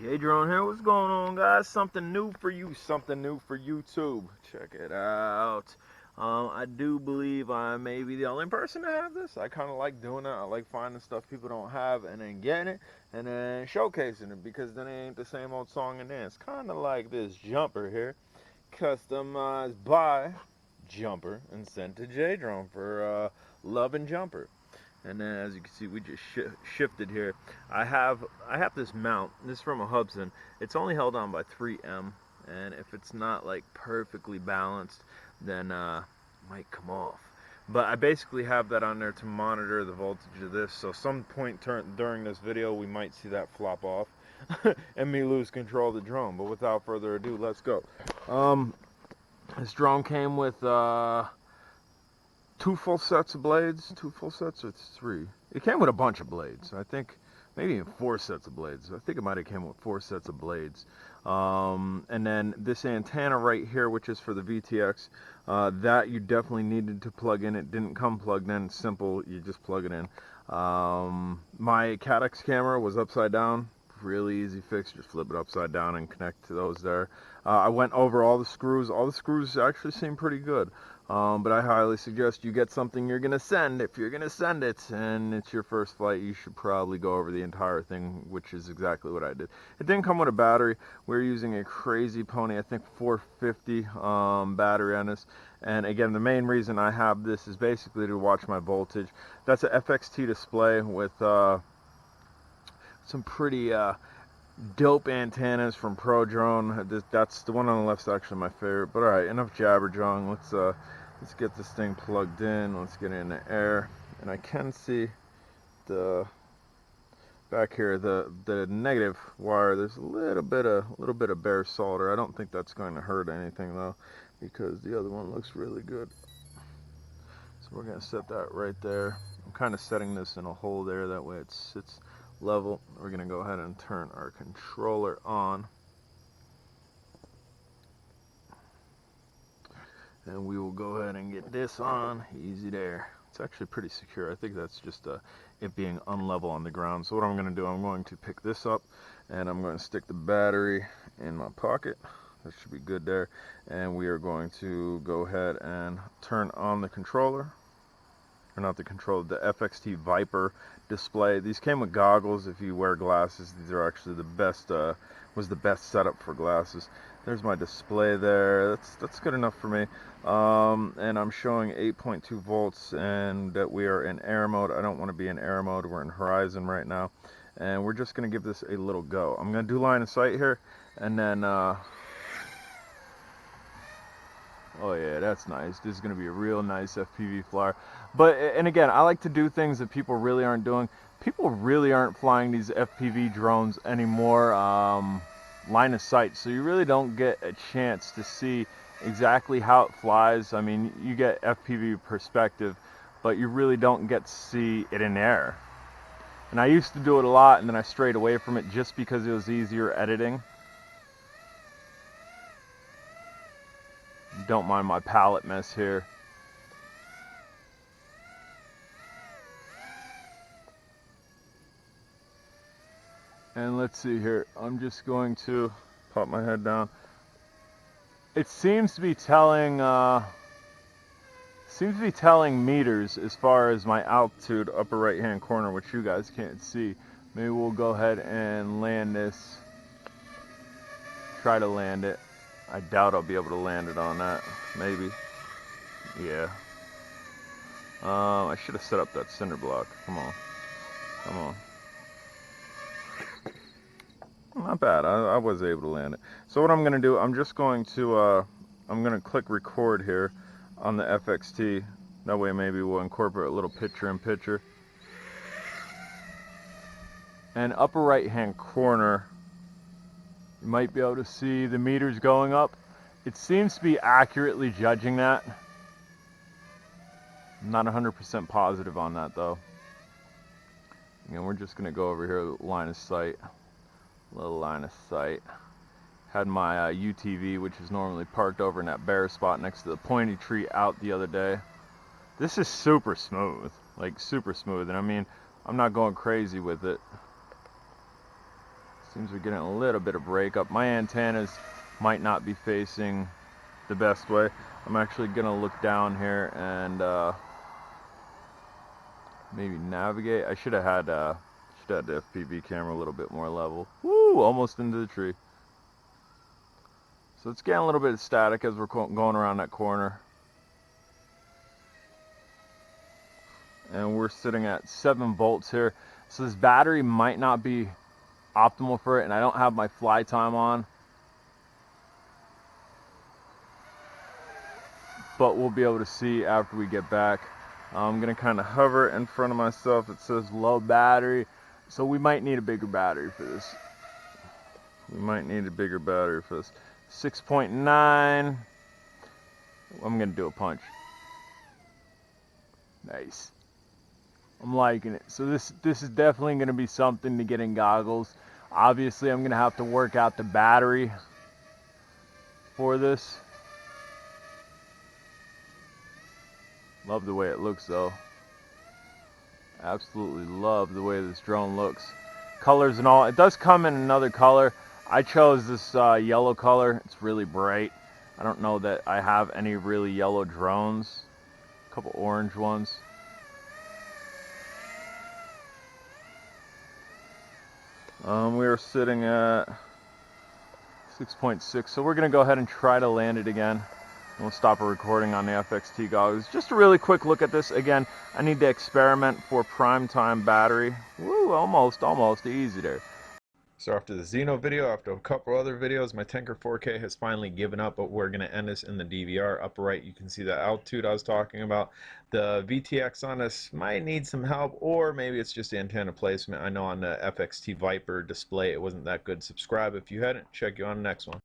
J-Drone here. What's going on, guys? Something new for you, something new for YouTube. Check it out. I do believe I may be the only person to have this. I kind of like doing it. I like finding stuff people don't have and then getting it and then showcasing it, because then it ain't the same old song and dance. Kind of like this jumper here, customized by Jumper and sent to J-Drone for Love and Jumper. And then, as you can see, we just shifted here. I have this mount. This is from a Hubsan. It's only held on by 3M, and if it's not like perfectly balanced, then it might come off. But I basically have that on there to monitor the voltage of this. So some point during this video, we might see that flop off and me lose control of the drone. But without further ado, let's go. This drone came with 2 full sets of blades. 2 full sets or 3? It came with a bunch of blades. I think maybe even 4 sets of blades. I think it might have came with 4 sets of blades. And then this antenna right here, which is for the VTX, that you definitely needed to plug in. It didn't come plugged in. It's simple. You just plug it in. My Cadex camera was upside down. Really easy fix. Just flip it upside down and connect to those there. I went over all the screws. All the screws actually seem pretty good. But I highly suggest you get something you're going to send. If you're going to send it and it's your first flight, you should probably go over the entire thing, which is exactly what I did. It didn't come with a battery. We're using a crazy pony, I think 450 battery on this. And again, the main reason I have this is basically to watch my voltage. That's a FXT display with some pretty dope antennas from Pro Drone. That's the one on the left's actually my favorite. But alright, enough jabber-jawing. Let's get this thing plugged in. Let's get it in the air. And I can see the back here, the negative wire. There's a little bit of bare solder. I don't think that's going to hurt anything though, because the other one looks really good. So we're gonna set that right there. I'm kind of setting this in a hole there, that way it sits level. We're gonna go ahead and turn our controller on, and we will go ahead and get this on. Easy there. It's actually pretty secure. I think that's just it being unlevel on the ground. So what I'm gonna do, I'm going to pick this up and I'm going to stick the battery in my pocket. That should be good there. And we are going to go ahead and turn on the controller. Or not the controller, the FXT Viper display. These came with goggles. If you wear glasses, these are actually the best, was the best setup for glasses. There's my display there. That's good enough for me. And I'm showing 8.2 volts and that we are in air mode. I don't want to be in air mode. We're in horizon right now. And we're just going to give this a little go. I'm going to do line of sight here, and then oh yeah, that's nice. This is going to be a real nice FPV flyer. But, and again, I like to do things that people really aren't doing. People really aren't flying these FPV drones anymore line of sight. So you really don't get a chance to see exactly how it flies. I mean, you get FPV perspective, but you really don't get to see it in air. And I used to do it a lot, and then I strayed away from it just because it was easier editing. Don't mind my palette mess here. And let's see here. I'm just going to pop my head down. It seems to be telling meters as far as my altitude, upper right hand corner, which you guys can't see. Maybe we'll go ahead and land this. Try to land it. I doubt I'll be able to land it on that. Maybe. Yeah. I should have set up that cinder block. Come on. Come on. Not bad. I was able to land it. So what I'm going to do, I'm just going to, I'm going to click record here on the FXT. That way maybe we'll incorporate a little picture-in-picture. And upper right-hand corner, you might be able to see the meters going up. It seems to be accurately judging that. I'm not 100% positive on that though. And we're just going to go over here, line of sight. Little line of sight. Had my UTV, which is normally parked over in that bare spot next to the pointy tree, out the other day. This is super smooth, like super smooth. And I mean, I'm not going crazy with it. Seems we're getting a little bit of breakup. My antennas might not be facing the best way. I'm actually gonna look down here and maybe navigate. I should have had the FPV camera a little bit more level. Woo! Almost into the tree. So it's getting a little bit of static as we're going around that corner. And we're sitting at 7 volts here. So this battery might not be optimal for it, and I don't have my fly time on. But we'll be able to see after we get back. I'm gonna kind of hover in front of myself. It says low battery. So we might need a bigger battery for this. 6.9. I'm gonna do a punch. Nice. I'm liking it. So this is definitely gonna be something to get in goggles. Obviously, I'm gonna have to work out the battery for this. Love the way it looks though. Absolutely love the way this drone looks. Colors and all. It does come in another color. I chose this yellow color. It's really bright. I don't know that I have any really yellow drones. A couple orange ones. We are sitting at 6.6, so we're gonna go ahead and try to land it again. We'll stop a recording on the FXT goggles. Just a really quick look at this. Again, I need to experiment for prime time battery. Woo, almost easy there. So after the Xeno video, after a couple other videos, my Tinker 4K has finally given up, but we're going to end this in the DVR. Upper right, you can see the altitude I was talking about. The VTX on this might need some help, or maybe it's just antenna placement. I know on the FXT Viper display it wasn't that good. Subscribe if you hadn't. Check you on the next one.